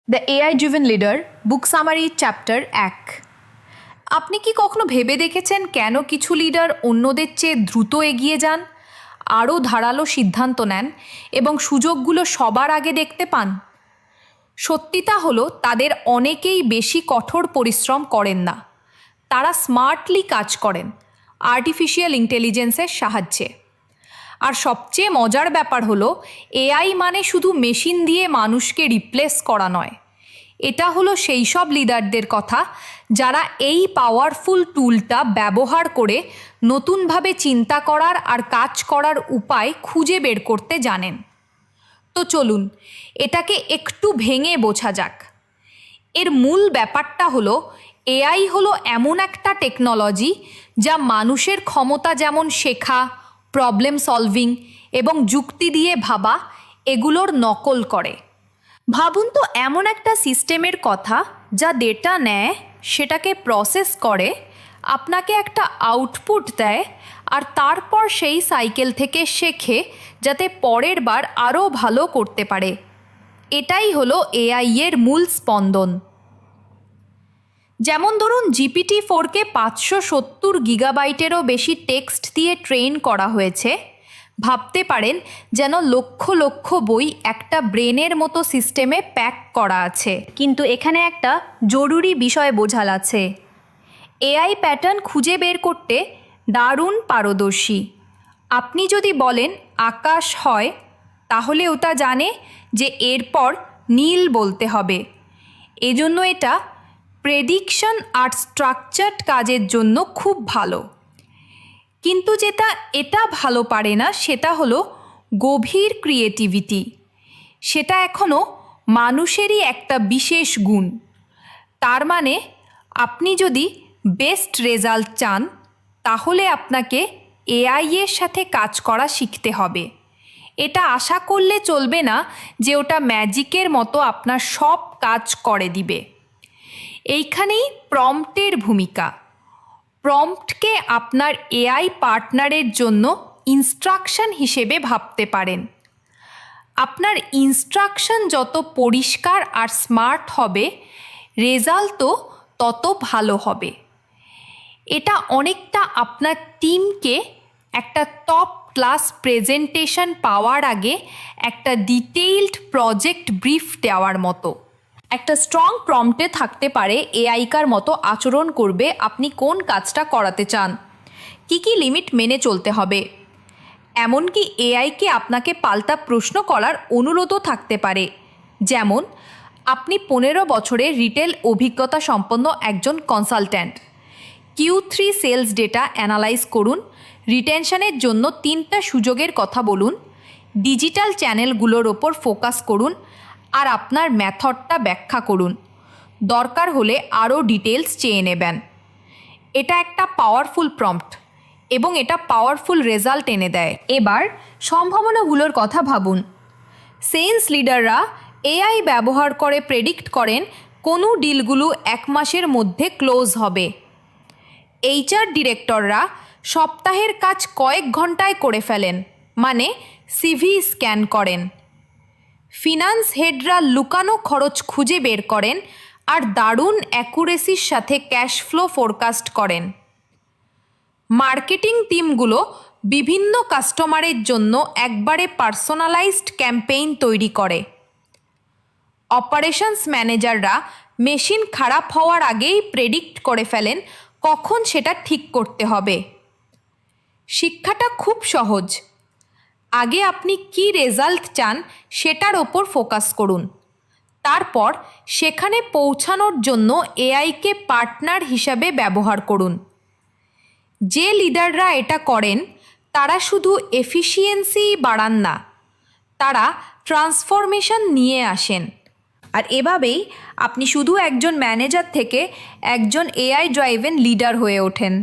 The AI driven leader book summary chapter 1। আপনি কি কখনো ভেবে দেখেছেন কেন কিছু লিডার অন্যদের চেয়ে দ্রুত এগিয়ে যান, আরও ধারালো সিদ্ধান্ত নেন এবং সুযোগগুলো সবার আগে দেখতে পান? সত্যিটা হলো তাদের অনেকেই বেশি কঠোর পরিশ্রম করেন না, তারা স্মার্টলি কাজ করেন আর্টিফিশিয়াল ইন্টেলিজেন্সের সাহায্যে। আর সবচেয়ে মজার ব্যাপার হলো এআই মানে শুধু মেশিন দিয়ে মানুষকে রিপ্লেস করা নয়, এটা হলো সেই সব লিডারদের কথা যারা এই পাওয়ারফুল টুলটা ব্যবহার করে নতুনভাবে চিন্তা করার আর কাজ করার উপায় খুঁজে বের করতে জানেন। তো চলুন এটাকে একটু ভেঙে বোঝা যাক। এর মূল ব্যাপারটা হলো এআই হলো এমন একটা টেকনোলজি যা মানুষের ক্ষমতা যেমন শেখা, প্রবলেম সলভিং এবং যুক্তি দিয়ে ভাবা এগুলোর নকল করে। ভাবুন তো এমন একটা সিস্টেমের কথা যা ডেটা নেয়, সেটাকে প্রসেস করে, আপনাকে একটা আউটপুট দেয় আর তারপর সেই সাইকেল থেকে শেখে যাতে পরের বার আরও ভালো করতে পারে। এটাই হলো এআই এর মূল স্পন্দন। যেমন ধরুন GPT-4কে 570 গিগাবাইটেরও বেশি টেক্সট দিয়ে ট্রেন করা হয়েছে। ভাবতে পারেন যেন লক্ষ লক্ষ বই একটা ব্রেনের মতো সিস্টেমে প্যাক করা আছে। কিন্তু এখানে একটা জরুরি বিষয় বোঝাল আছে, এআই প্যাটার্ন খুঁজে বের করতে দারুণ পারদর্শী। আপনি যদি বলেন আকাশ হয়, তাহলে ওটা জানে যে এরপর নীল বলতে হবে। এজন্য এটা প্রেডিকশন আর স্ট্রাকচারড কাজের জন্য খুব ভালো। কিন্তু যেটা এটা ভালো পারে না সেটা হলো গভীর ক্রিয়েটিভিটি। সেটা এখনও মানুষেরই একটা বিশেষ গুণ। তার মানে আপনি যদি বেস্ট রেজাল্ট চান তাহলে আপনাকে এআই এর সাথে কাজ করা শিখতে হবে। এটা আশা করলে চলবে না যে ওটা ম্যাজিকের মতো আপনার সব কাজ করে দিবে। এইখানেই প্রম্পটের ভূমিকা। প্রম্পটকে আপনার এআই পার্টনারের জন্য ইনস্ট্রাকশন হিসেবে ভাবতে পারেন। আপনার ইনস্ট্রাকশন যত পরিষ্কার আর স্মার্ট হবে, রেজাল্টও তত ভালো হবে। এটা অনেকটা আপনার টিমকে একটা টপ ক্লাস প্রেজেন্টেশন পাওয়ার আগে একটা ডিটেইলড প্রজেক্ট ব্রিফ দেওয়ার মতো। একটা স্ট্রং প্রম্পটে থাকতে পারে এআইকার মতো আচরণ করবে আপনি কোন কাজটা করাতে চান, কি কি লিমিট মেনে চলতে হবে। এমনকি এআইকে আপনাকে পাল্টা প্রশ্ন করার অনুরোধও থাকতে পারে। যেমন আপনি 15 বছরের রিটেল অভিজ্ঞতা সম্পন্ন একজন consultant. Q3 sales data analyse করুন, রিটেনশনের জন্য 3টা সুযোগের কথা বলুন, ডিজিটাল চ্যানেলগুলোর ওপর ফোকাস করুন আর আপনার মেথডটা ব্যাখ্যা করুন। দরকার হলে আরও ডিটেলস চেয়ে নেবেন। এটা একটা পাওয়ারফুল প্রম্পট এবং এটা পাওয়ারফুল রেজাল্ট এনে দেয়। এবার সম্ভাবনাগুলোর কথা ভাবুন। সেলস লিডাররা এআই ব্যবহার করে প্রেডিক্ট করেন কোন ডিলগুলো 1 মাসের মধ্যে ক্লোজ হবে। HR ডিরেক্টররা সপ্তাহের কাজ কয়েক ঘন্টায় করে ফেলেন, মানে সিভি স্ক্যান করেন। ফিনান্স হেডরা লুকানো খরচ খুঁজে বের করেন আর দারুণ অ্যাকুরেসির সাথে ক্যাশ ফ্লো ফোরকাস্ট করেন। মার্কেটিং টিমগুলো বিভিন্ন কাস্টমারের জন্য একবারে পার্সোনালাইজড ক্যাম্পেইন তৈরি করে। অপারেশনস ম্যানেজাররা মেশিন খারাপ হওয়ার আগেই প্রেডিক্ট করে ফেলেন কখন সেটা ঠিক করতে হবে। শিক্ষাটা খুব সহজ। আগে আপনি কি রেজাল্ট চান সেটার ওপর ফোকাস করুন, তারপর সেখানে পৌঁছানোর জন্য এআইকে পার্টনার হিসাবে ব্যবহার করুন। যে লিডাররা এটা করেন তারা শুধু এফিসিয়েন্সি বাড়ান না, তারা ট্রান্সফরমেশন নিয়ে আসেন। আর এভাবেই আপনি শুধু একজন ম্যানেজার থেকে একজন এআই ড্রাইভেন লিডার হয়ে ওঠেন।